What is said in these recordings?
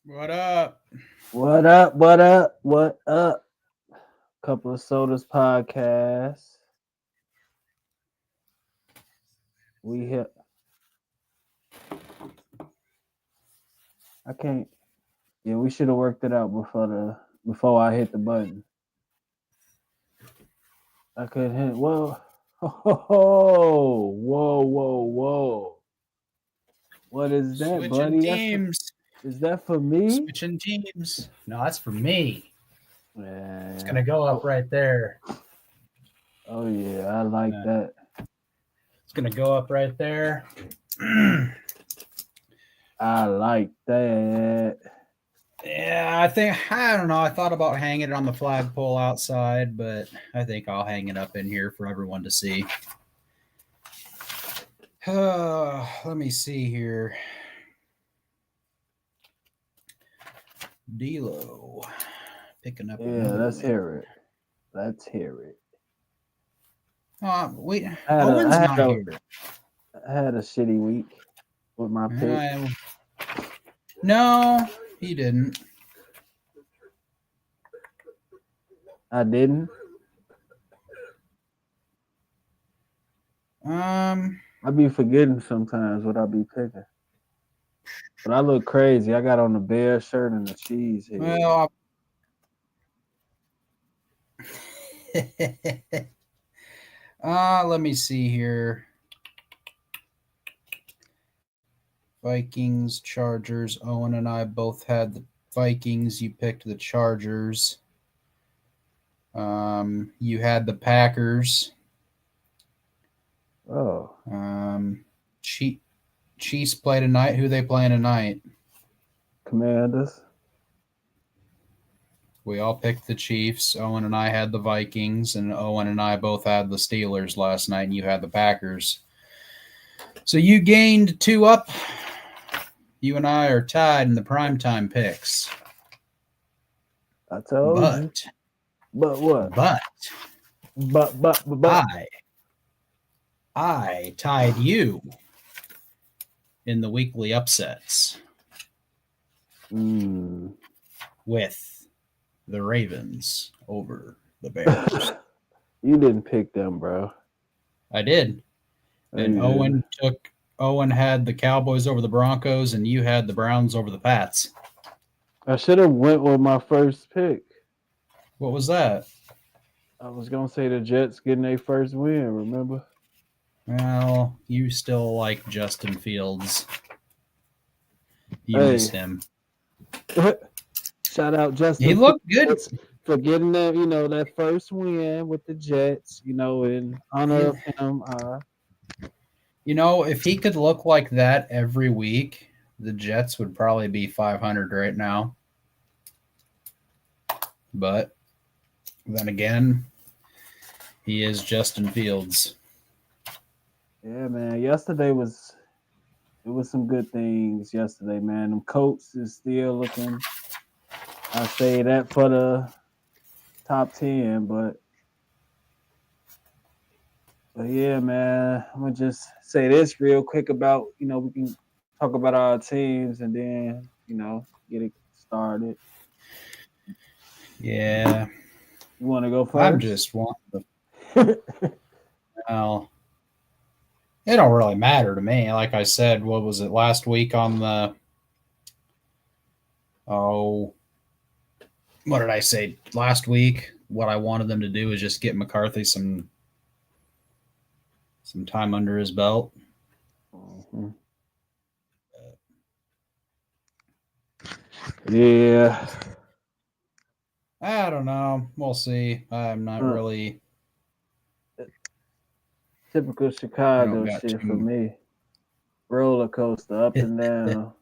What up? What up? What up? What up? Couple of Sodas podcast. We hit. I can't. Yeah, we should have worked it out before I hit the button. I couldn't hit. Whoa, whoa. What is that, Switching buddy? teams. Is that for me? Switching teams. No, that's for me. It's Yeah. gonna go up right there. Oh yeah, I like that. It's gonna go up right there. I like that. Yeah, I don't know. I thought about hanging it on the flagpole outside, but I think I'll hang it up in here for everyone to see. Let me see here. D'Lo picking up. Yeah, let's hear it. Let's hear it. Wait, I Owen's had not a, here. I had a shitty week with my pick. No, he didn't. I didn't. I be forgetting sometimes what I be picking. But I look crazy. I got on the bear shirt and the cheese head. Well, let me see here. Vikings, Chargers. Owen and I both had the Vikings. You picked the Chargers. You had the Packers. Oh. Chiefs play tonight. Who they playing tonight? Commanders. We all picked the Chiefs. Owen and I had the Vikings, and Owen and I both had the Steelers last night, and you had the Packers. So you gained 2 up. You and I are tied in the primetime picks. I told you. But what? But. I tied you in the weekly upsets with the Ravens over the Bears. You didn't pick them, bro. I did. And Owen had the Cowboys over the Broncos, and you had the Browns over the Pats. I should have went with my first pick. What was that? I was gonna say the Jets getting their first win. Remember? Well, you still like Justin Fields. You missed him. Shout out Justin. He looked good for getting that, that first win with the Jets. In honor of him. If he could look like that every week, the Jets would probably be 500 right now. But then again, he is Justin Fields. Yeah, man. It was some good things yesterday, man. Them Colts is still looking. I say that for the top 10, but yeah, man. I'm gonna just say this real quick about we can talk about our teams and then get it started. Yeah. You want to go first? I'm just wanting to. Well, it don't really matter to me. Like I said, what was it last week on the? Oh, what did I say last week? What I wanted them to do is just get McCarthy some time under his belt. Mm-hmm. Yeah. I don't know. We'll see. I'm not really. Typical Chicago shit for me. Roller coaster, up and down.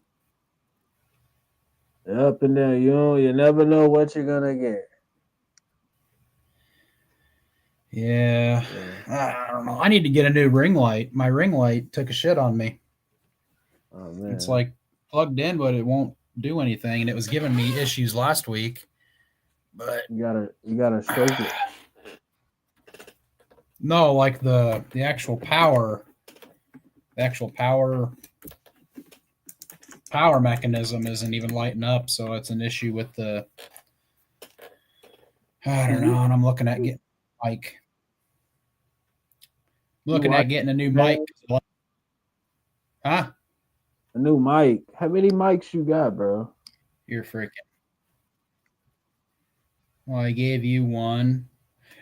Up and down. You never know what you're gonna get. Yeah. I don't know. I need to get a new ring light. My ring light took a shit on me. Oh man. It's like plugged in, but it won't do anything, and it was giving me issues last week. But you gotta stroke it. No, like the actual power. The actual power power mechanism isn't even lighting up, so it's an issue with the. I don't know, and I'm looking at getting a mic. Looking at getting a new mic. Huh? A new mic. How many mics you got, bro? You're freaking. Well, I gave you one.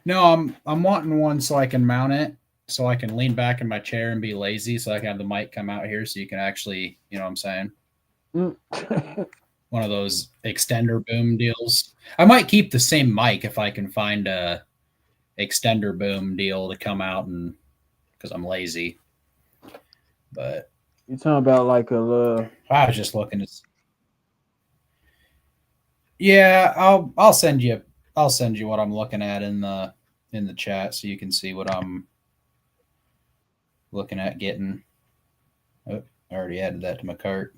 No, I'm wanting one so I can mount it, so I can lean back in my chair and be lazy, so I can have the mic come out here, so you can actually, you know what I'm saying? One of those extender boom deals. I might keep the same mic if I can find a extender boom deal to come out, and because I'm lazy. But you talking about like a little? I was just looking to. Yeah, I'll send you what I'm looking at in the chat so you can see what I'm looking at getting. Oh, I already added that to my cart.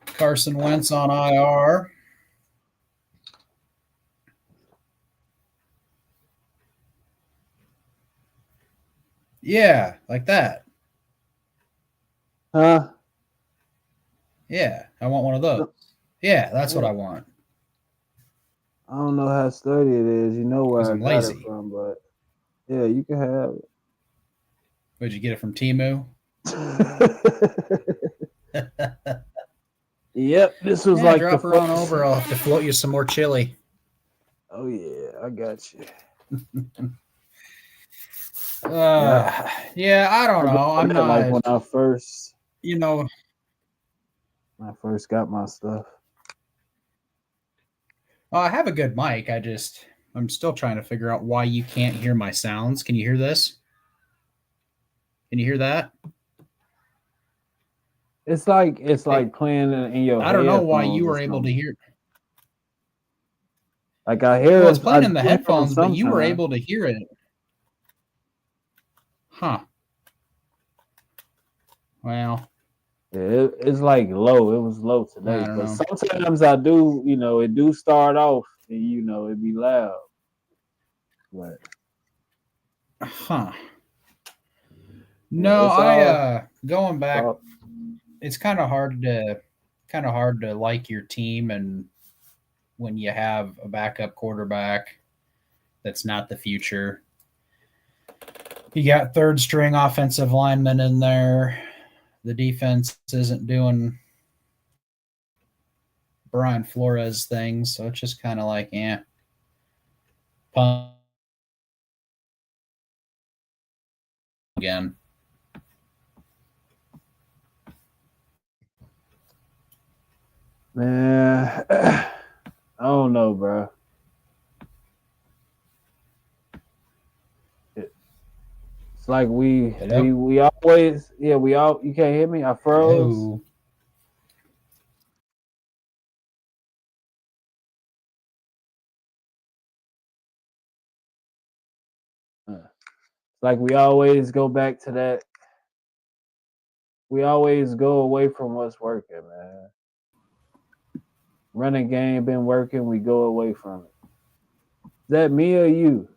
Carson Wentz on IR. Yeah, like that. Huh? Yeah, I want one of those. Yeah, that's what I want. I don't know how sturdy it is. You know where I I'm got lazy. it from, but yeah, you can have it. Would you get it from Temu? Yep, this was Yeah, like drop the her on over. I'll have to float you some more chili. Oh yeah, I got you. Yeah, I don't know. I'm not like when I first, when I first got my stuff. I have a good mic. I'm still trying to figure out why you can't hear my sounds. Can you hear this? Can you hear that? It's like playing in your. I don't know why you were able to hear. Like I hear. Well, it's playing in the hear headphones, but you were able to hear it. Huh. Well. Yeah, it's like low. It was low today, but sometimes I do. It do start off, and it be loud. But huh. No, going back. It's kind of hard to like your team, and when you have a backup quarterback that's not the future. You got third string offensive linemen in there. The defense isn't doing Brian Flores things, so it's just kind of like, pump again. Man, I don't know, bro. It's like we always, you can't hear me? I froze. Hello. It's like we always go back to that. We always go away from what's working, man. Running game been working, we go away from it. Is that me or you?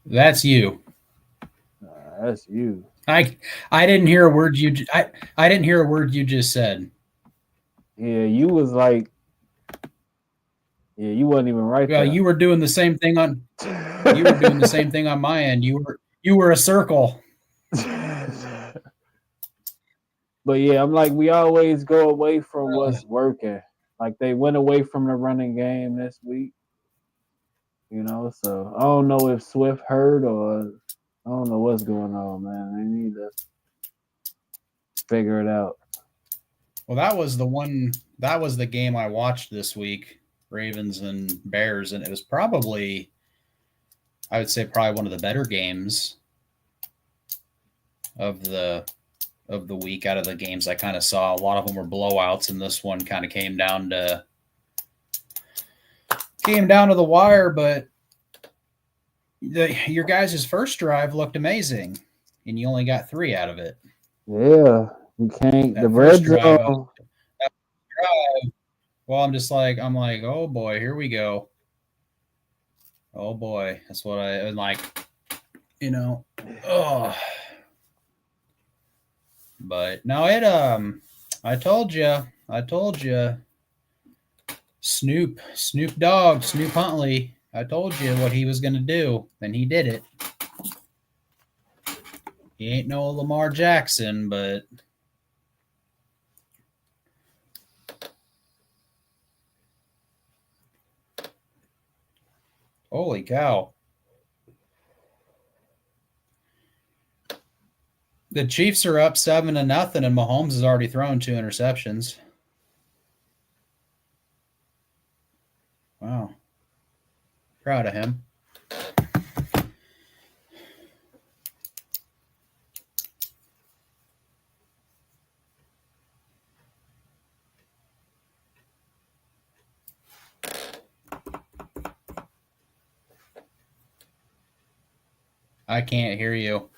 That's you. That's you. I didn't hear a word I didn't hear a word you just said. Yeah, you was like, you wasn't even right there. You were doing the same thing on you were doing the same thing on my end. You were a circle. But yeah, I'm like, we always go away from what's working. Like they went away from the running game this week. So I don't know if Swift hurt or I don't know what's going on, man. They need to figure it out. Well, that was the game I watched this week, Ravens and Bears, and it was probably, I would say, probably one of the better games of the week out of the games I kind of saw. A lot of them were blowouts, and this one kind of came down to the wire. But your guys' first drive looked amazing, and you only got 3 out of it. Yeah, we can't. The red zone. Well, I'm like, oh boy, here we go. Oh boy, that's what I like. Oh, But no, I told you, Snoop Dogg, Snoop Huntley. I told you what he was going to do, and he did it. He ain't no Lamar Jackson, but holy cow. The Chiefs are up 7-0, and Mahomes has already thrown 2 interceptions. Wow. Proud of him. I can't hear you.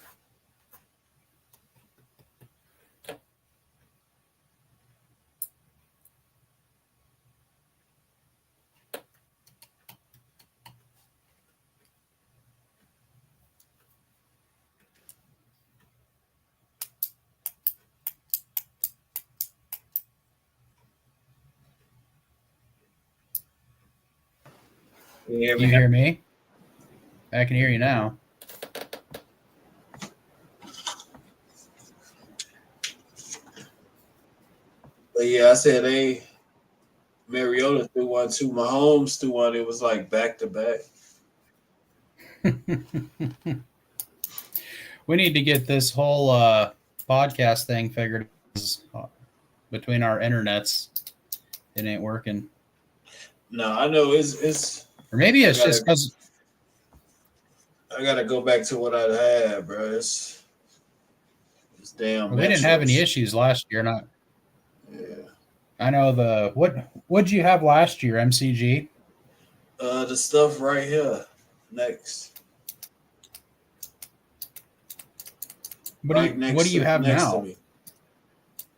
Yeah, You hear me? I can hear you now. But yeah, I said Mariota threw one too. Mahomes threw one. It was like back to back. We need to get this whole podcast thing figured out between our internets. It ain't working. No, I know it's. Or maybe it's just because I gotta go back to what I had, bro. It's damn. they didn't have any issues last year. Not. Yeah. I know what'd you have last year, MCG? The stuff right here. Next. What do you have now?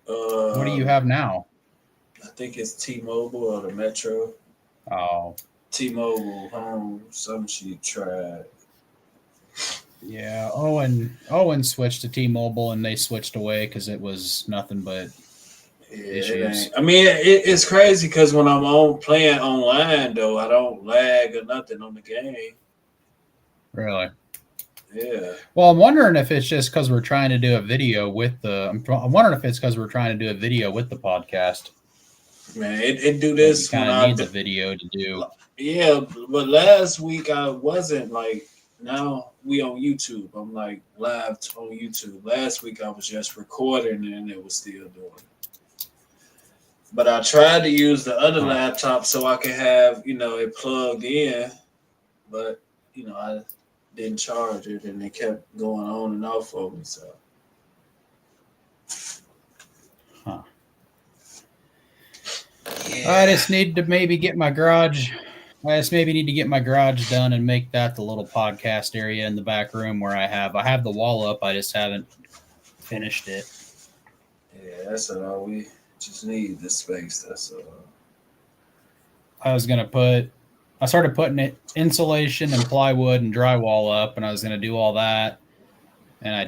What do you have now? I think it's T-Mobile or the Metro. Oh. T-Mobile home, some shit tried. Yeah, Owen switched to T-Mobile and they switched away because it was nothing but issues. I mean, it's crazy because when I'm playing online though, I don't lag or nothing on the game. Really? Yeah. Well, I'm wondering if it's just because we're trying to do a video with the. I'm wondering if it's because we're trying to do a video with the podcast. Man, it do this when I need the video to do. Yeah, but last week I wasn't like. Now we on YouTube. I'm like live on YouTube. Last week I was just recording and it was still doing it. But I tried to use the other laptop so I could have, it plugged in. But, I didn't charge it and it kept going on and off for me. So. Huh. Yeah. I just need to maybe get my garage. I just maybe need to get my garage done and make that the little podcast area in the back room where I have the wall up. I just haven't finished it. Yeah, that's all. We just need the space. That's all. I started putting it insulation and plywood and drywall up, and I was going to do all that. And I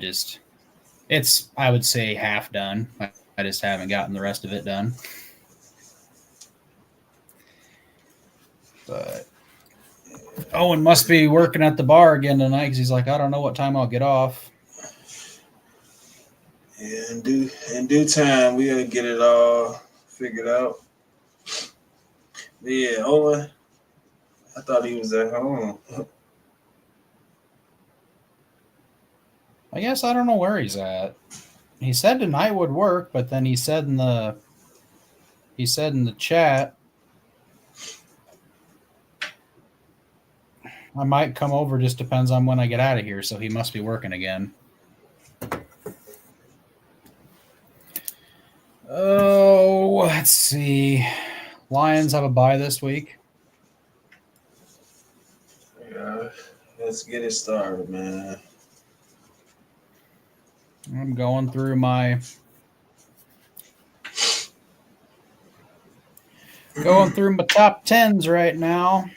would say half done. I just haven't gotten the rest of it done. But Owen must be working at the bar again tonight because he's like, I don't know what time I'll get off. Yeah, in due time, we'll get it all figured out. But yeah, Owen, I thought he was at home. I guess I don't know where he's at. He said tonight would work, but then he said in the chat, I might come over, just depends on when I get out of here, so he must be working again. Oh, let's see. Lions have a bye this week. Yeah, let's get it started, man. I'm going through my top 10s right now.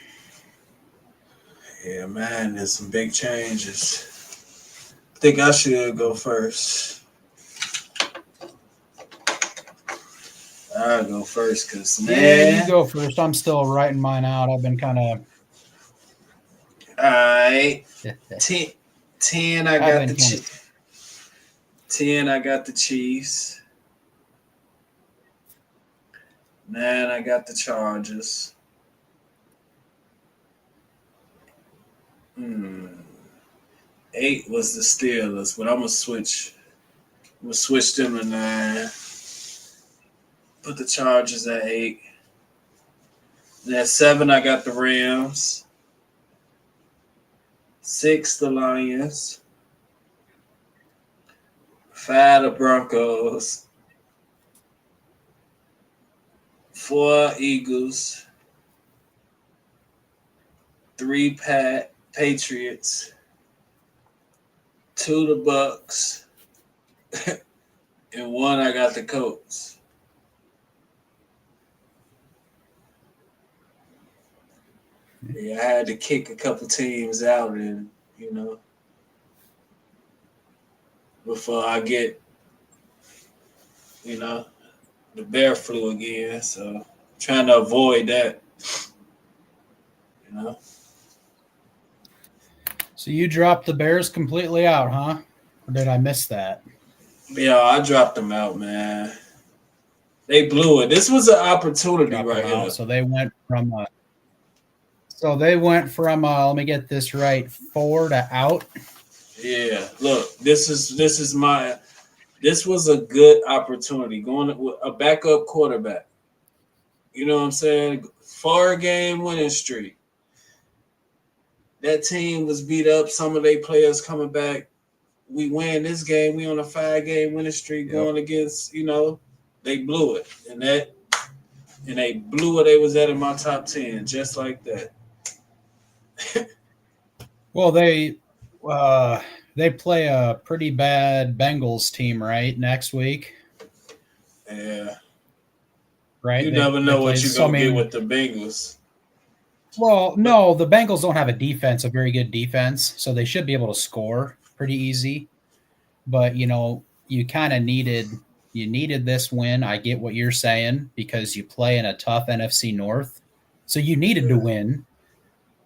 Yeah, man, there's some big changes. I think I should go first. I'll go first because, Yeah, man. you go first. I'm still writing mine out. I've been kind of. All right. 10, I got the Chiefs. 10, I got the Chiefs. 9, I got the Chargers. 8 was the Steelers, but I'm gonna switch. I'm gonna switch them to 9. Put the Chargers at 8. Then at 7, I got the Rams. 6, the Lions. 5, the Broncos. 4, Eagles. 3, Patriots. 2, the Bucks. And 1, I got the Colts. Yeah, I had to kick a couple teams out, and before I get, the bear flu again. So trying to avoid that. So you dropped the Bears completely out, huh? Or did I miss that? Yeah, I dropped them out, man. They blew it. This was an opportunity right here. So they went from let me get this right, 4 to out. Yeah, look, this was a good opportunity going with a backup quarterback. You know what I'm saying? 4-game winning streak. That team was beat up. Some of their players coming back. We win this game. We on a 5-game winning streak going against, they blew it. And they blew it. They was at in my top 10, just like that. Well, they play a pretty bad Bengals team, right, next week? Yeah. Right? You never know what you're going to get with the Bengals. Well, no, the Bengals don't have a very good defense, so they should be able to score pretty easy. But, you kind of needed this win. I get what you're saying because you play in a tough NFC North. So you needed to win.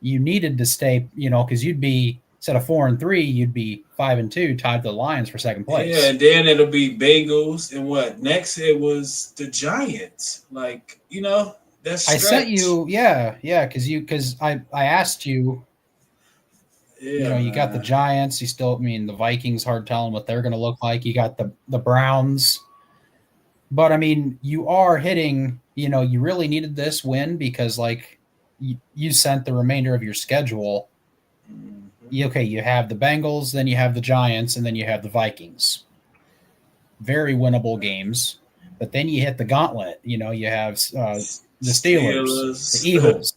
You needed to stay, because you'd be, instead of 4-3, you'd be 5-2, tied to the Lions for second place. Yeah, and then it'll be Bengals. And what? Next, it was the Giants. Like, that's I sent you, because I asked you, you got the Giants. You still, the Vikings, hard telling what they're going to look like. You got the Browns. But, you are hitting, you really needed this win because, you sent the remainder of your schedule. Okay, you have the Bengals, then you have the Giants, and then you have the Vikings. Very winnable games. But then you hit the gauntlet. You have the Steelers, the Eagles,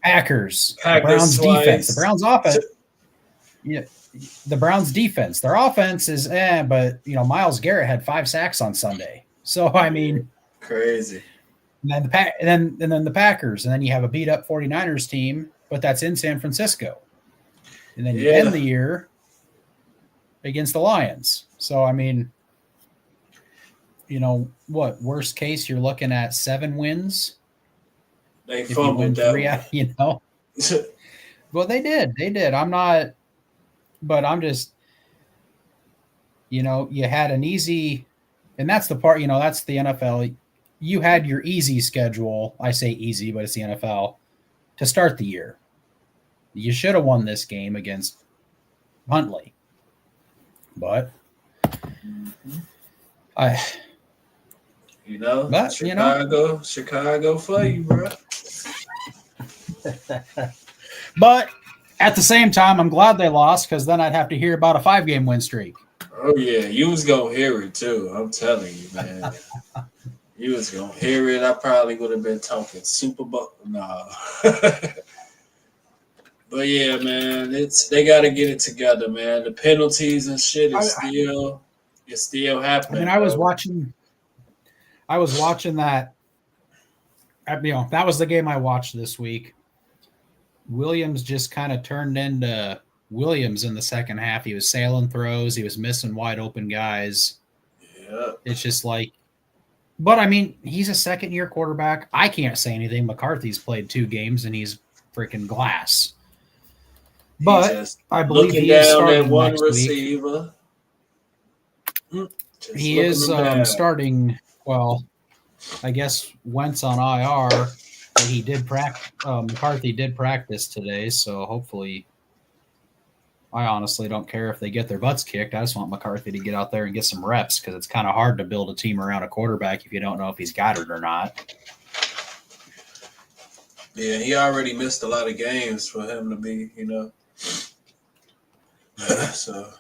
Packers, the Browns twice. Defense, the Browns offense. The Browns defense. Their offense is but Myles Garrett had 5 sacks on Sunday. So crazy. And then the Packers, and then you have a beat up 49ers team, but that's in San Francisco. And then you end the year against the Lions. So what, worst case you're looking at 7 wins. They fumbled that 3 out, Well, they did. I'm not, but I'm just, you had an easy, and that's the part, that's the NFL. You had your easy schedule. I say easy, but it's the NFL to start the year. You should have won this game against Huntley, but Chicago for you, bro. But at the same time, I'm glad they lost because then I'd have to hear about a 5-game win streak. Oh yeah, you was gonna hear it too. I'm telling you, man. You was gonna hear it. I probably would have been talking Super Bowl. Nah. But yeah, man, they got to get it together, man. The penalties and shit is still happening. I was watching that. That was the game I watched this week. Williams just kind of turned into Williams in the second half. He was sailing throws. He was missing wide open guys. Yeah. It's just like But I mean, he's a second-year quarterback. I can't say anything. McCarthy's played 2 games and he's freaking glass. But just I believe looking he is down at starting one next week. receiver. Just He is looking him down. starting. Well, I guess Wentz on IR. But he did practice. McCarthy did practice today, so hopefully. I honestly don't care if they get their butts kicked. I just want McCarthy to get out there and get some reps because it's kind of hard to build a team around a quarterback if you don't know if he's got it or not. Yeah, he already missed a lot of games for him to be, So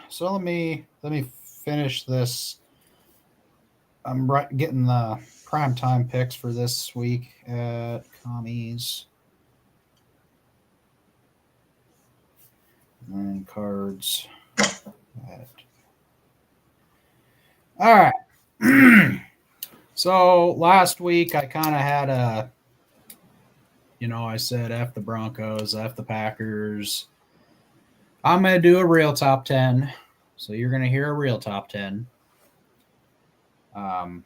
So let me finish this. I'm getting the prime time picks for this week at Commies. And cards. All right. So last week I kind of had I said F the Broncos, F the Packers. I'm going to do a real top 10. So you're going to hear a real top 10. whoa.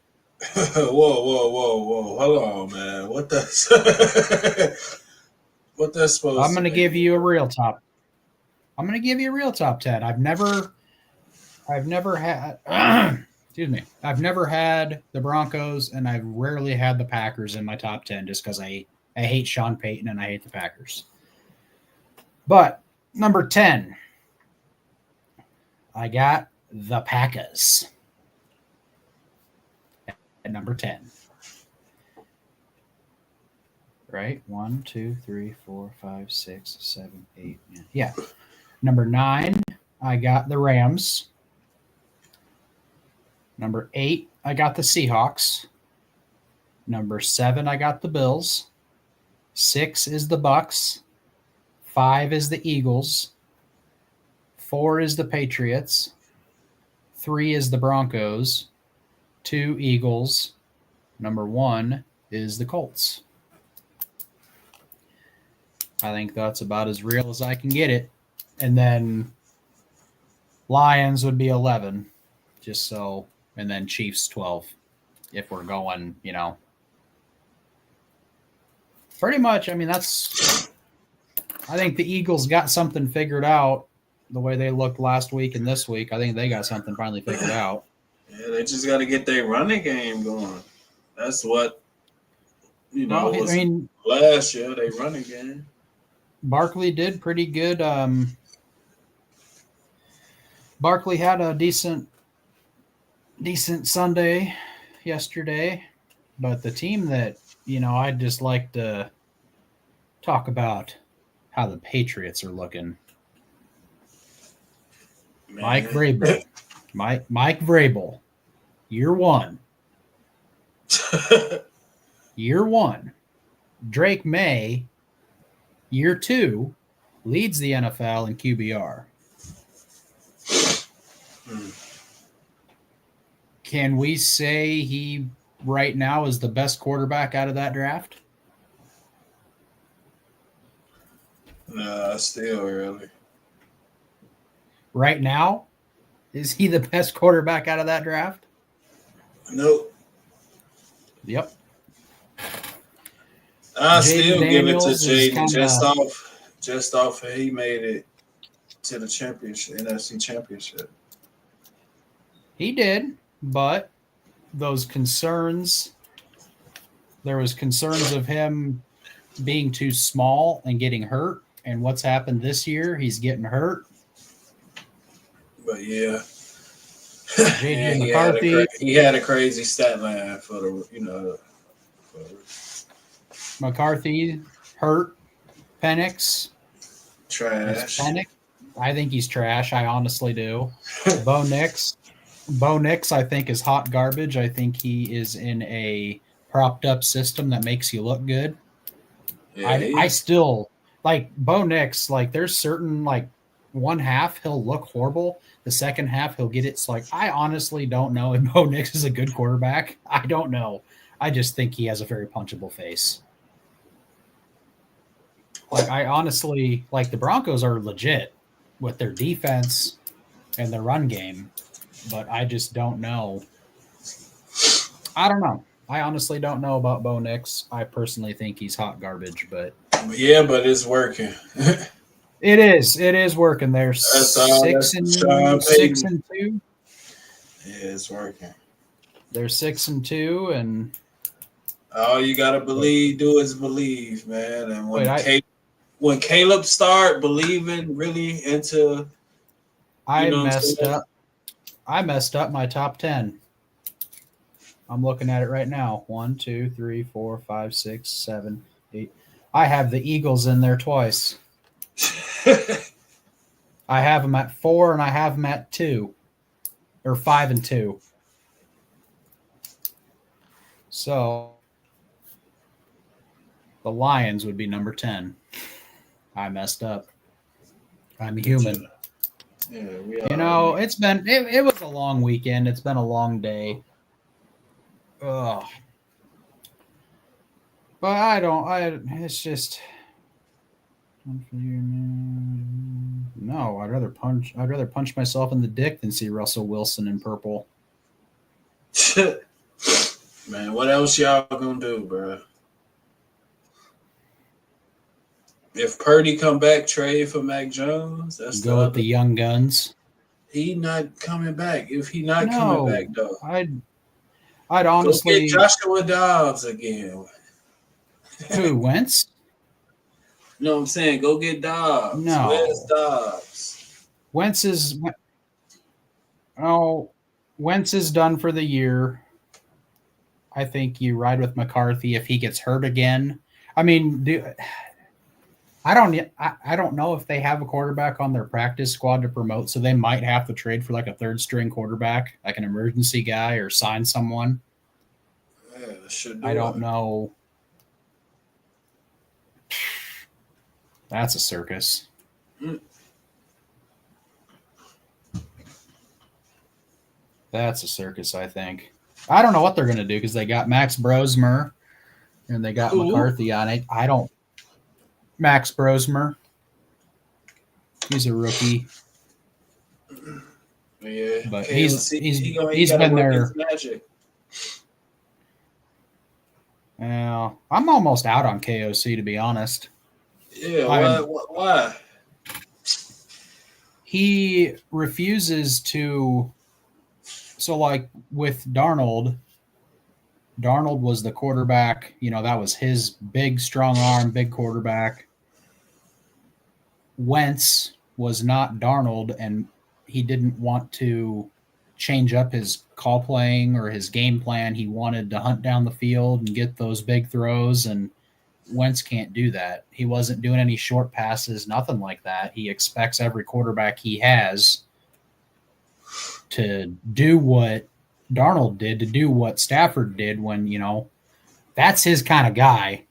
Hold on, man. What that's what that's supposed I'm going to be? give you a real top. I'm going to give you a real top 10. I've never had excuse me. I've never had the Broncos and I've rarely had the Packers in my top 10 just because I hate Sean Payton and I hate the Packers. But number 10, I got the Packers at number 10. Right? 1, 2, 3, 4, 5, 6, 7, 8. Yeah. Number 9, I got the Rams. Number 8, I got the Seahawks. Number 7, I got the Bills. 6 is the Bucks. 5 is the Eagles. 4 is the Patriots. 3 is the Broncos. 2 Eagles. Number 1 is the Colts. I think that's about as real as I can get it. And then Lions would be 11, just so, and then Chiefs 12, if we're going, Pretty much, I mean, I think the Eagles got something figured out the way they looked last week and this week. I think they got something finally figured out. Yeah, they just got to get their running game going. That's what, last year, they running game. Barkley did pretty good. Barkley had a decent Sunday yesterday, but the team that, I'd just like to talk about how the Patriots are looking. Man. Mike Vrabel. Mike Vrabel. Year 1. Year 1. Drake May. Year 2. Leads the NFL in QBR. Can we say he right now is the best quarterback out of that draft? Nah, still early. Right now, is he the best quarterback out of that draft? Nope. Yep. I still give it to Jaden just off he made it to the championship, NFC championship. He did, but there was concerns of him being too small and getting hurt. And what's happened this year? He's getting hurt. But yeah, JJ McCarthy. He had a crazy stat line for the McCarthy hurt. Penix trash. I think he's trash. I honestly do. Bo Nix, I think, is hot garbage. I think he is in a propped up system that makes you look good. Yeah, I still like Bo Nix. Like, there's certain, like, one half he'll look horrible. The second half he'll get it. It's like, I honestly don't know if Bo Nix is a good quarterback. I don't know. I just think he has a very punchable face. Like, I honestly, like, the Broncos are legit with their defense and their run game, but I just don't know I don't know. I honestly don't know about Bo Nix. I personally think he's hot garbage, but Yeah, but it's working. it is. It is working. They're That's all. six That's Sean and six Payton. and two. Yeah, it's working. They're 6-2, and All you gotta do is believe, man. And wait, when Caleb start believing really into, you I know what I'm messed saying? up. I messed up my top 10. I'm looking at it right now. 1, 2, 3, 4, 5, 6, 7, 8. I have the Eagles in there twice. I have them at 4 and I have them at 2 or 5 and 2. So the Lions would be number 10. I messed up. I'm human. Yeah, You know, it was a long weekend. It's been a long day. Ugh. But it's just no, I'd rather punch myself in the dick than see Russell Wilson in purple. Man, what else y'all gonna do, bro? If Purdy come back, trade for Mac Jones. That's Go with the young guns. He not coming back. If he not coming No, back, though, I'd honestly. go get Joshua Dobbs again. Who, Wentz? You know what I'm saying? Go get Dobbs. No. Where's Dobbs? Wentz is done for the year. I think you ride with McCarthy if he gets hurt again. I mean, I don't know if they have a quarterback on their practice squad to promote, so they might have to trade for like a third string quarterback, like an emergency guy, or sign someone. Yeah, I don't know. That's a circus. That's a circus, I think. I don't know what they're going to do because they got Max Brosmer and they got McCarthy on it. Max Brosmer. He's a rookie. Yeah, but he's been there. I'm almost out on KOC, to be honest. Yeah, why? He refuses to. So, like with Darnold was the quarterback. You know, that was his big, strong arm, big quarterback. Wentz was not Darnold, and he didn't want to change up his call playing or his game plan. He wanted to hunt down the field and get those big throws, and Wentz can't do that. He wasn't doing any short passes, nothing like that. He expects every quarterback he has to do what Darnold did, to do what Stafford did when, you know, that's his kind of guy.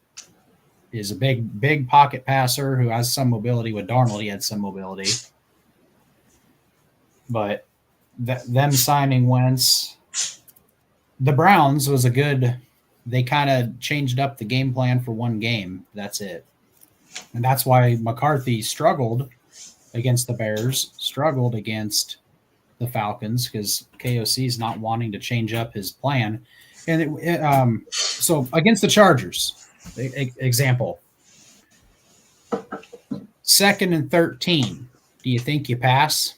Is a big pocket passer who has some mobility. With Darnold, he had some mobility. But them signing Wentz, the Browns was a good – they kind of changed up the game plan for one game. That's it. And that's why McCarthy struggled against the Bears, struggled against the Falcons, because KOC is not wanting to change up his plan. And so against the Chargers – example, 2nd and 13. Do you think you pass?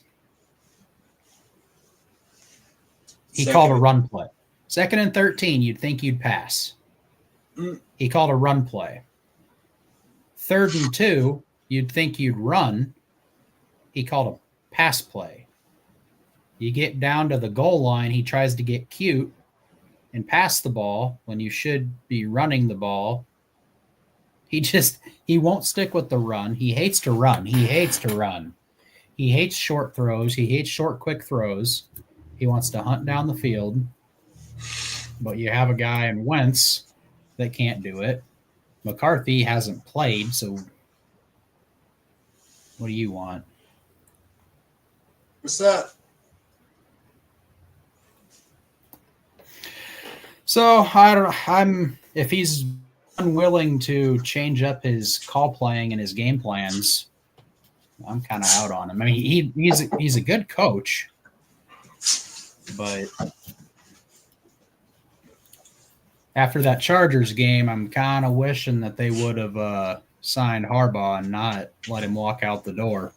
He called a run play. 2nd and 13, you'd think you'd pass. He called a run play. 3rd and 2, you'd think you'd run. He called a pass play. You get down to the goal line, he tries to get cute and pass the ball when you should be running the ball. He won't stick with the run. He hates to run. He hates short throws. He hates short, quick throws. He wants to hunt down the field. But you have a guy in Wentz that can't do it. McCarthy hasn't played, so what do you want? What's that? So if he's unwilling to change up his call playing and his game plans, I'm kind of out on him. I mean, he's a good coach, but After that Chargers game, I'm kind of wishing that they would have signed Harbaugh and not let him walk out the door.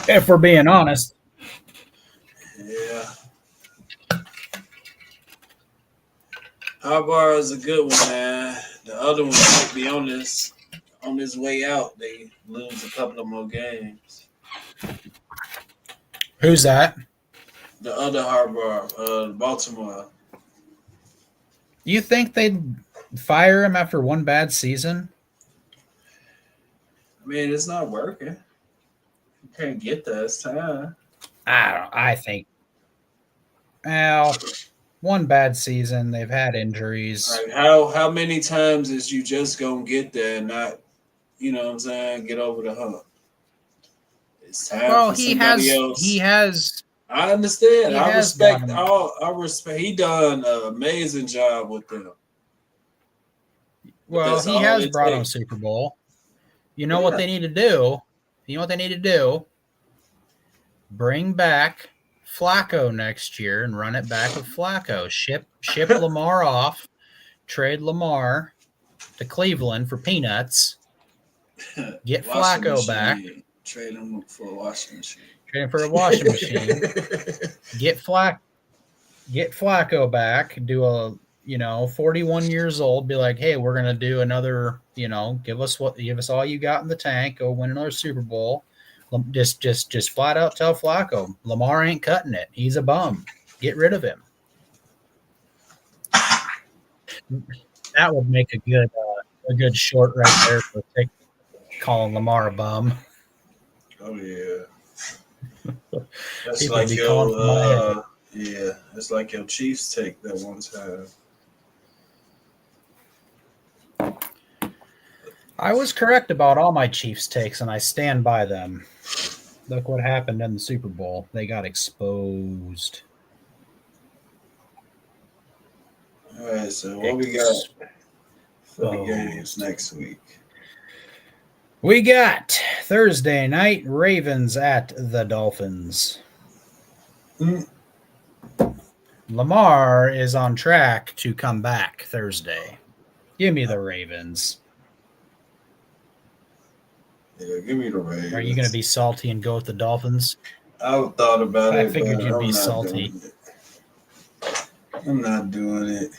If we're being honest. Yeah. Harbaugh is a good one, man. The other one might be on this way out. They lose a couple of more games. Who's that? The other Harbaugh, Baltimore. You think they'd fire him after one bad season? I mean, it's not working. You can't get that. It's time. I think. Well, one bad season. They've had injuries. Like how many times is you just gonna get there and not, you know what I'm saying, get over the hump? It's time Well, for somebody else. He has. I understand. He I has respect done- all. I respect. He done an amazing job with them. Well, that's he all has it brought them a takes. Super Bowl. You know what they need to do? You know what they need to do? Bring back Flacco next year and run it back with Flacco. Ship Lamar off. Trade Lamar to Cleveland for peanuts. Get Washing Flacco machine. back. Trade him for a washing machine. Trade him for a washing machine. Get Flacco back. Do a 41 years old. Be like, hey, we're gonna do another. Give us all you got in the tank. Go win another Super Bowl. Just flat out tell Flacco, Lamar ain't cutting it. He's a bum. Get rid of him. That would make a good short right there for calling Lamar a bum. Oh yeah. That's People like be calling for my head. yeah. It's like your Chiefs take that one time. I was correct about all my Chiefs takes, and I stand by them. Look what happened in the Super Bowl. They got exposed. All right, so what we got for the games next week? We got Thursday night, Ravens at the Dolphins. Lamar is on track to come back Thursday. Give me the Ravens. Yeah, give me the Ravens. Are you going to be salty and go with the Dolphins? I thought about it. I figured but you'd I'm be not salty. doing it. I'm not doing it.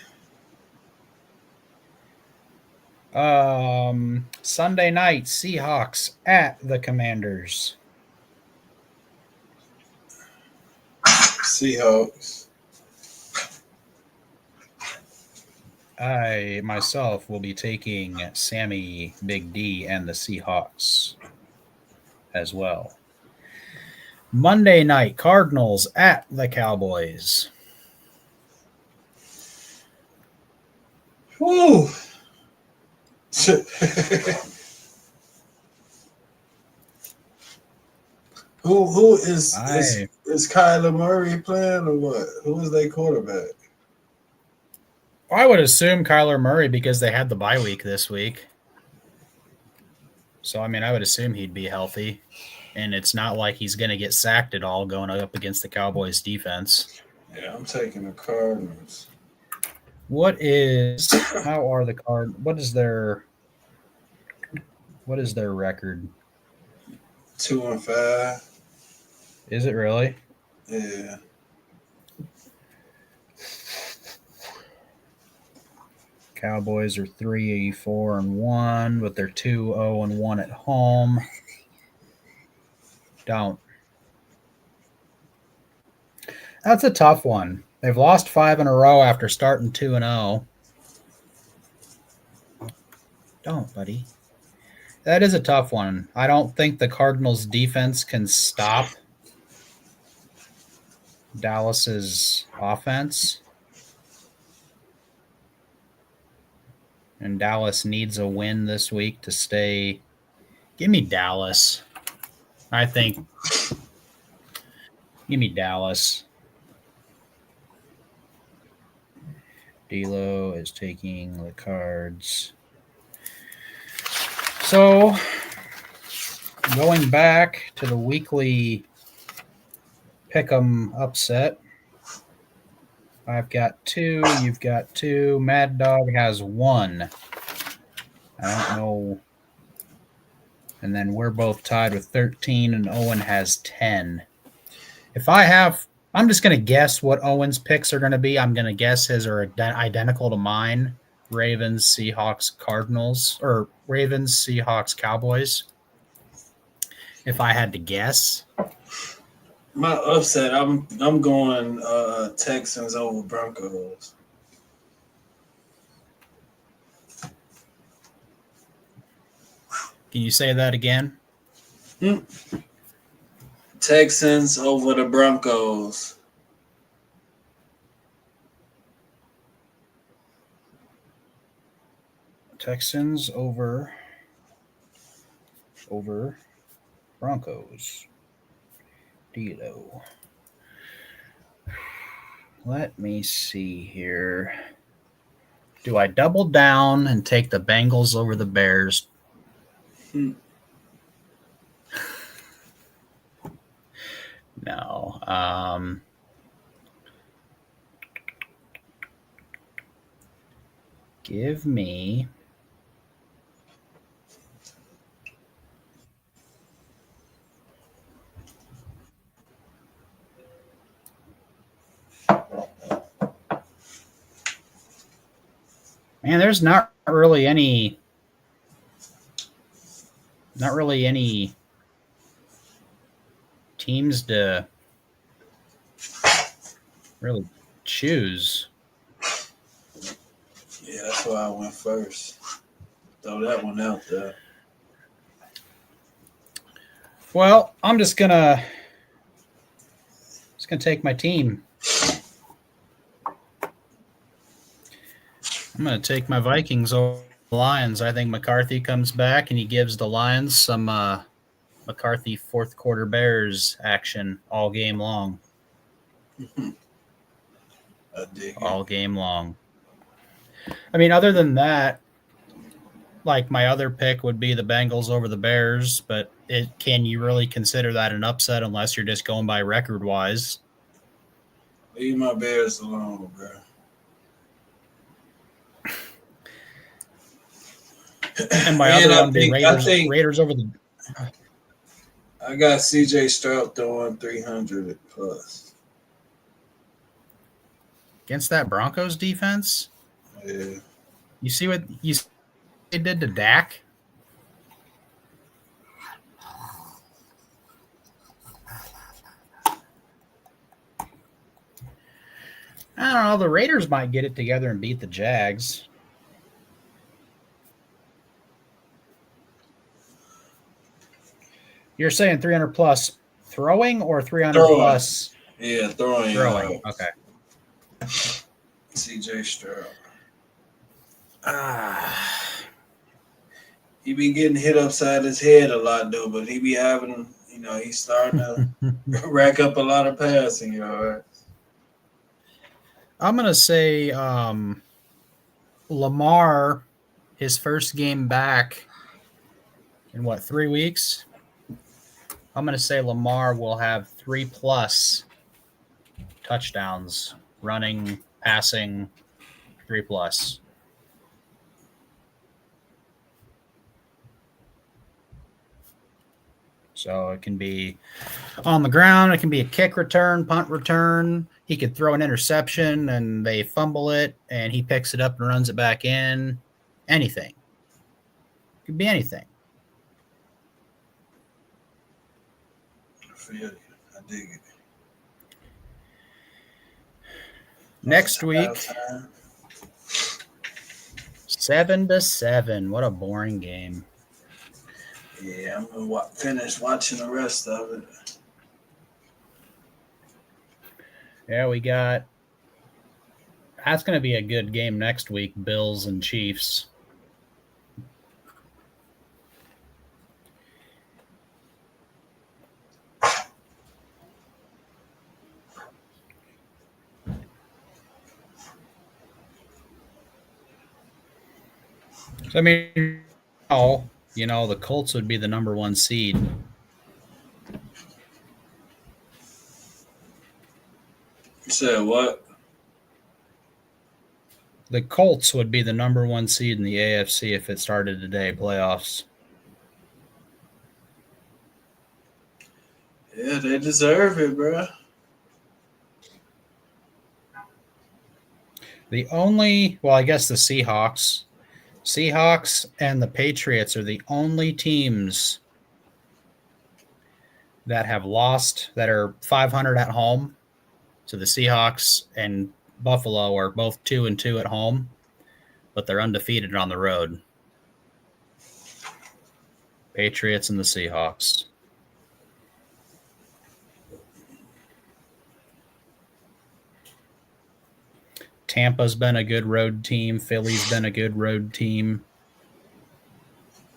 Sunday night, Seahawks at the Commanders. Seahawks. I myself will be taking Sammy, Big D, and the Seahawks as well. Monday night, Cardinals at the Cowboys. Woo! Who is Kyler Murray playing or what? Who is their quarterback? I would assume Kyler Murray because they had the bye week this week. So, I would assume he'd be healthy. And it's not like he's going to get sacked at all going up against the Cowboys defense. Yeah, I'm taking the Cardinals. What is their record? 2-5. Is it really? Yeah. Cowboys are 3-4-1, but they're 2-0-1 at home. Don't. That's a tough one. They've lost 5 in a row after starting 2-0. Don't, buddy. That is a tough one. I don't think the Cardinals' defense can stop Dallas's offense. And Dallas needs a win this week to stay. Give me Dallas. I think. Give me Dallas. D'Lo is taking the Cards. So, going back to the weekly pick'em upset, I've got 2. You've got 2. Mad Dog has 1. I don't know. And then we're both tied with 13, and Owen has 10. I'm just going to guess what Owen's picks are going to be. I'm going to guess his are identical to mine. Ravens, Seahawks, Cardinals, or Ravens, Seahawks, Cowboys. If I had to guess. My upset, I'm going Texans over Broncos. Can you say that again? Texans over the Broncos. Texans over Broncos. Dilo. Let me see here. Do I double down and take the Bengals over the Bears? No. Give me Man, there's not really any teams to really choose. Yeah, that's why I went first. Throw that one out there. Well, I'm just gonna take my team. I'm gonna take my Vikings over the Lions. I think McCarthy comes back and he gives the Lions some McCarthy fourth quarter Bears action all game long. I dig all game long. I mean, other than that, like my other pick would be the Bengals over the Bears, but can you really consider that an upset unless you're just going by record wise? Leave my Bears alone, bro. And my other one would be Raiders over the. I got C.J. Stroud throwing 300 plus against that Broncos defense. Yeah. You see what they did to Dak? I don't know. The Raiders might get it together and beat the Jags. You're saying 300 plus throwing or 300 plus? Yeah, throwing. Okay. C.J. Stroud. He be getting hit upside his head a lot, though, but he be having, he's starting to rack up a lot of passing yards. I'm going to say Lamar, his first game back in 3 weeks? I'm going to say Lamar will have 3+ touchdowns, running, passing, 3+. So it can be on the ground. It can be a kick return, punt return. He could throw an interception and they fumble it and he picks it up and runs it back in. Anything. It could be anything. I feel you. I dig it. Next week, 7-7. What a boring game. Yeah, I'm going to finish watching the rest of it. Yeah, that's going to be a good game next week, Bills and Chiefs. So, I mean, the Colts would be the number 1 seed. You said what? The Colts would be the number 1 seed in the AFC if it started today, playoffs. Yeah, they deserve it, bro. I guess the Seahawks. Seahawks and the Patriots are the only teams that have lost, that are 500 at home. So the Seahawks and Buffalo are both 2-2 at home, but they're undefeated on the road. Patriots and the Seahawks. Tampa's been a good road team. Philly's been a good road team.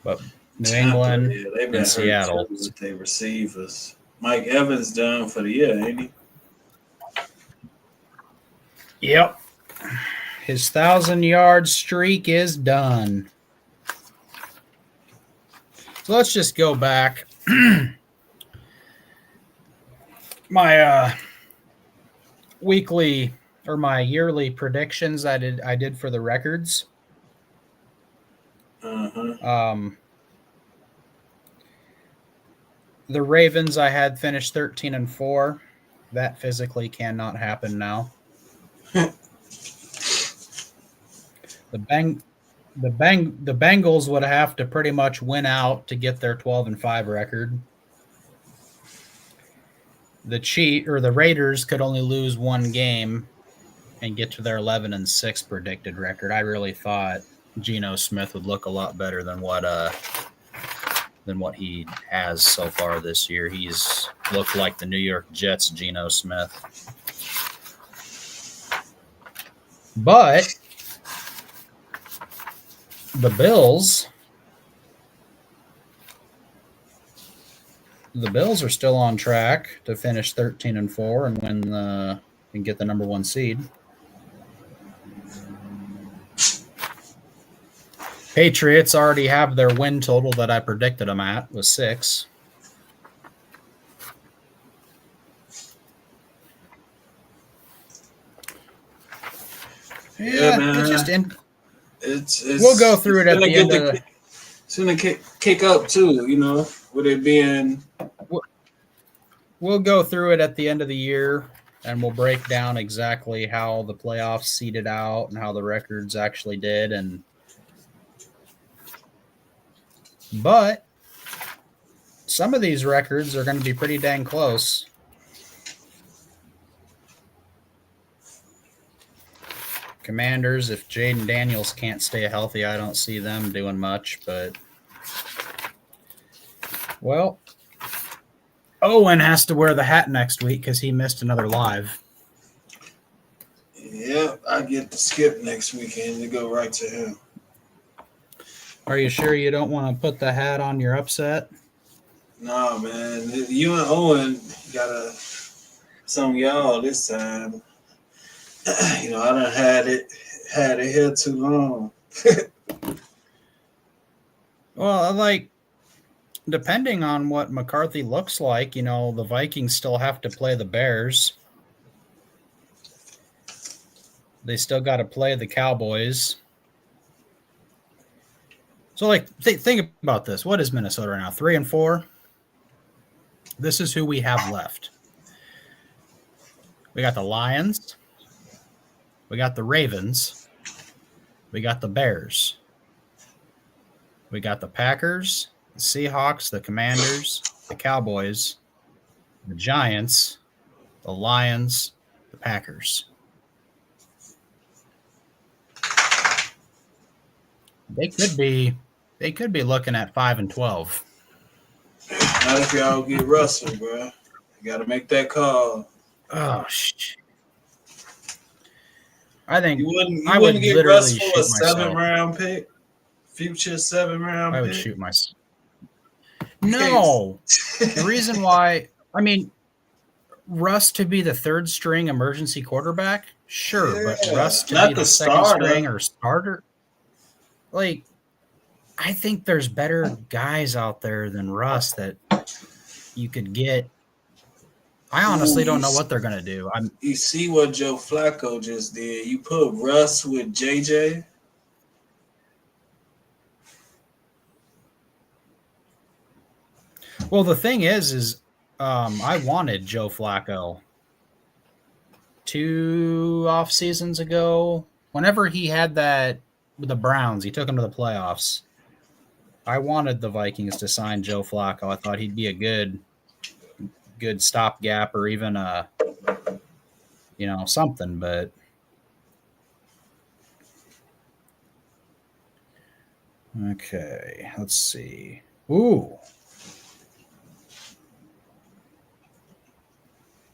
But New England they've been and Seattle. with their receivers. Mike Evans done for the year, ain't he? Yep. His 1,000-yard streak is done. So let's just go back. My weekly or my yearly predictions I did for the records. The Ravens I had finished 13-4. That physically cannot happen now. The Bengals would have to pretty much win out to get their 12-5 record. The Raiders could only lose one game and get to their 11-6 predicted record. I really thought Geno Smith would look a lot better than what he has so far this year. He's looked like the New York Jets Geno Smith. But the Bills are still on track to finish 13-4 and win and get the number 1 seed. Patriots already have their win total that I predicted them at, was 6. Yeah, man. We'll go through it at the end of the... It's going to kick up, too, with it being... We'll go through it at the end of the year, and we'll break down exactly how the playoffs seeded out and how the records actually did. But some of these records are going to be pretty dang close. Commanders, if Jaden Daniels can't stay healthy, I don't see them doing much. But, well, Owen has to wear the hat next week because he missed another live. Yeah, I get to skip next weekend to go right to him. Are you sure you don't want to put the hat on your upset? No, man. You and Owen got some y'all this time. I done had it here too long. Well, depending on what McCarthy looks like, the Vikings still have to play the Bears. They still got to play the Cowboys. So, think about this. What is Minnesota right now? 3-4? This is who we have left. We got the Lions. We got the Ravens. We got the Bears. We got the Packers, the Seahawks, the Commanders, the Cowboys, the Giants, the Lions, the Packers. They could be looking at 5-12. Not if y'all get Russell, bro. You got to make that call. Oh shit! I think you wouldn't I would get literally Russell shoot a 7-round pick, future 7-round. I would shoot myself. No, the reason why, Russ to be the third string emergency quarterback, sure, but Russ to be the second string or starter, I think there's better guys out there than Russ that you could get I honestly Ooh, don't know what they're gonna do. You see what Joe Flacco just did? You put Russ with JJ. Well, the thing is I wanted Joe Flacco 2 off seasons ago. Whenever he had that with the Browns, he took them to the playoffs. I wanted the Vikings to sign Joe Flacco. I thought he'd be a good stopgap or even something. But okay, let's see. Ooh,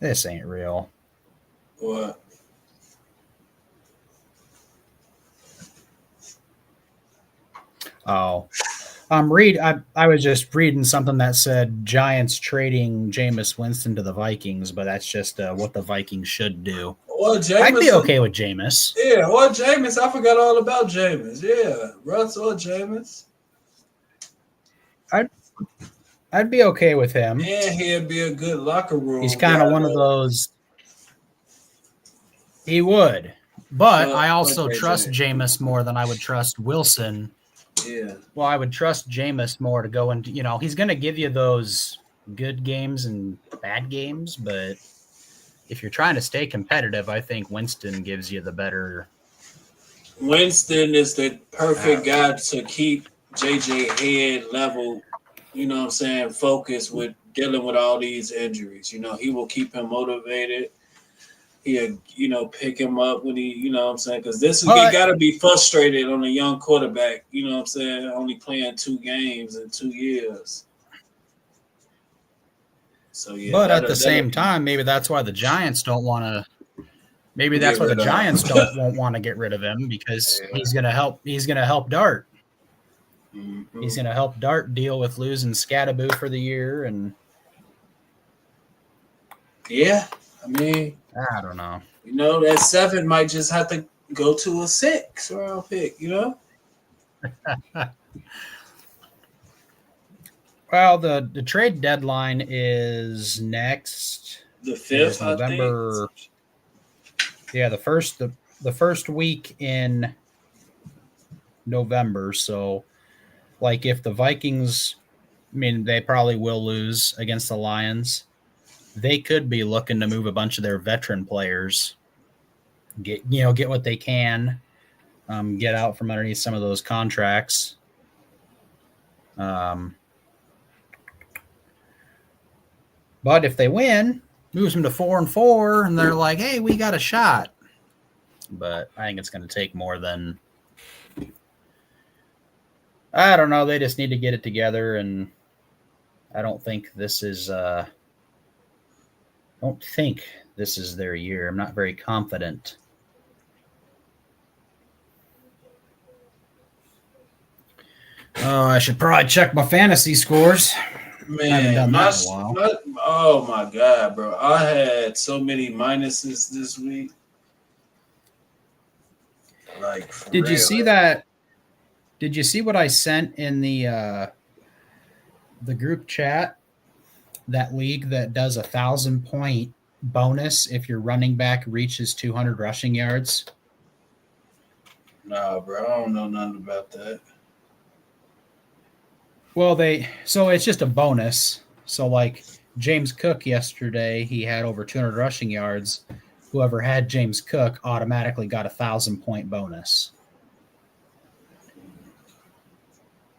this ain't real. What? Oh, I was just reading something that said Giants trading Jameis Winston to the Vikings, but that's just what the Vikings should do. Well, I'd be Jameis. okay with Jameis. Yeah, or Jameis. I forgot all about Jameis. Yeah, Russ or Jameis. I'd be okay with him. And he'd be a good locker room. He's kind of one of those. He would, but I also trust Jameis more than I would trust Wilson. Yeah. Well, I would trust Jameis more to go into. He's going to give you those good games and bad games, but if you're trying to stay competitive, I think Winston gives you the better. Winston is the perfect guy to keep JJ head level, focused with dealing with all these injuries. He will keep him motivated. He'll, pick him up when he, because this is got to be frustrated on a young quarterback, only playing 2 games in 2 years. So, yeah. But at the same time, maybe that's why the Giants don't want to. Maybe that's why the Giants won't want to get rid of him because he's going to help. He's going to help Dart. Mm-hmm. He's going to help Dart deal with losing Scattaboo for the year, and yeah, I mean, I don't know. That 7 might just have to go to a 6-round pick. Well, the trade deadline is next. The 5th, November. I think. Yeah, the first week in November. So, like, if the Vikings, they probably will lose against the Lions. They could be looking to move a bunch of their veteran players, get what they can, get out from underneath some of those contracts. But if they win, moves them to 4-4, and they're like, "Hey, we got a shot." But I think it's going to take more than. I don't know. They just need to get it together, and I don't think this is. Don't think this is their year. I'm not very confident. Oh, I should probably check my fantasy scores. Man, I haven't done that in a while. Oh my God, bro! I had so many minuses this week. Like, did you see that? Did you see what I sent in the group chat? That league that does 1,000-point bonus if your running back reaches 200 rushing yards? Nah, bro, I don't know nothing about that. Well, so it's just a bonus. So, like James Cook yesterday, he had over 200 rushing yards. Whoever had James Cook automatically got 1,000-point bonus.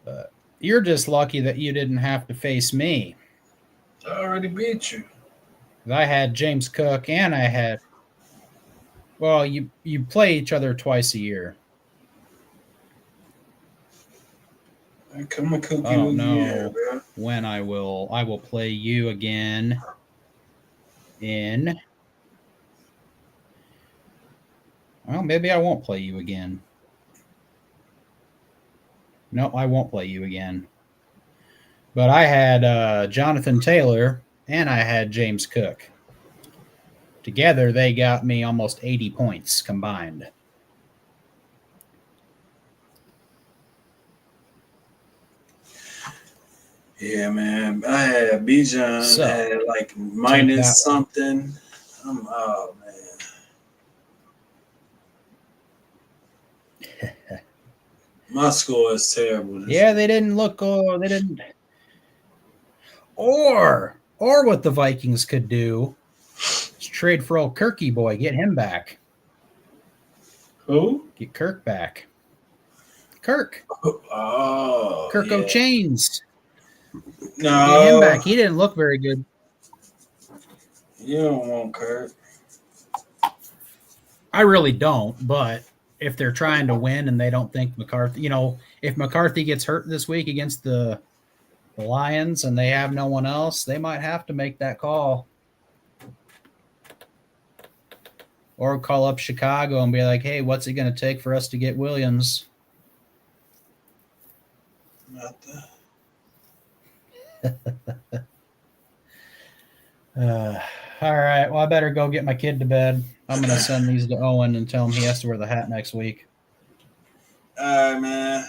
But you're just lucky that you didn't have to face me. I already beat you. I had James Cook and I had. Well, you play each other twice a year. I come and cook you again, bro. When I will play you again in. Well, maybe I won't play you again. No, I won't play you again. But I had Jonathan Taylor and I had James Cook. Together, they got me almost 80 points combined. Yeah, man. I had Bijan So, had like that minus one. something. Oh man. My score is terrible. Yeah, they didn't look. Oh, they didn't. Or what the Vikings could do is trade for old Kirky boy, get him back, Who? get Kirk back. Kirk Oh, yeah. O'Chains, get him No, back. He didn't look very good. you don't want Kurt. I really don't, but if they're trying to win and they don't think McCarthy, if McCarthy gets hurt this week against the Lions and they have no one else, they might have to make that call. Or call up Chicago and be like, hey, what's it going to take for us to get Williams? Not the, All right. Well, I better go get my kid to bed. I'm going to send these to Owen and tell him he has to wear the hat next week. all right, man.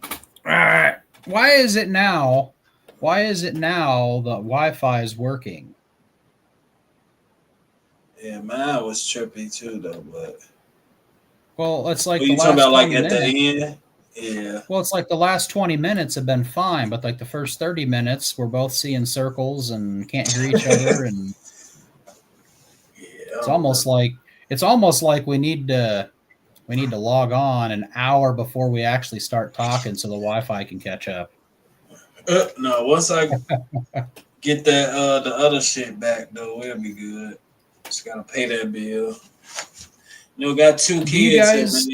All right. Why is it now the Wi-Fi is working? Yeah, mine was trippy too, though. But Well, it's like what the you talking last about, like 20 at minutes. the end? Yeah. Well, it's like the last 20 minutes have been fine, but like the first 30 minutes, we're both seeing circles and can't hear each other, and Yeah. it's almost like we need to log on an hour before we actually start talking so the Wi-Fi can catch up. No, once I get that the other shit back though, it'll be good. Just gotta pay that bill. Got two kids. Do you guys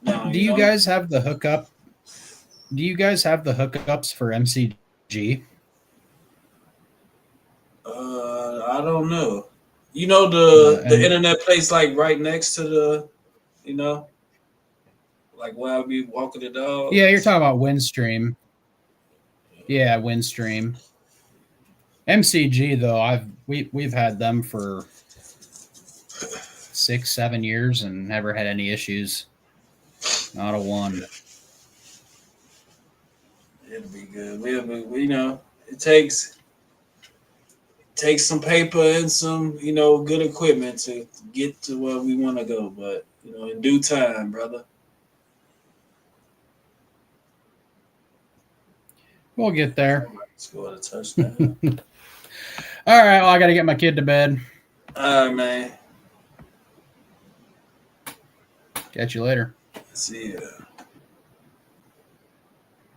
No, do you guys have the hookup? Do you guys have the hookups for MCG? I don't know. The And internet place like right next to the, like where I'll be walking the dog. yeah, you're talking about Windstream. Yeah, Windstream. MCG though, we've had them for 6-7 years and never had any issues. Not a one. It'll be good. It takes some paper and some, good equipment to get to where we want to go. But, in due time, brother. We'll get there. Scored a touchdown. All right, well, I got to get my kid to bed. All right, man. Catch you later. See ya.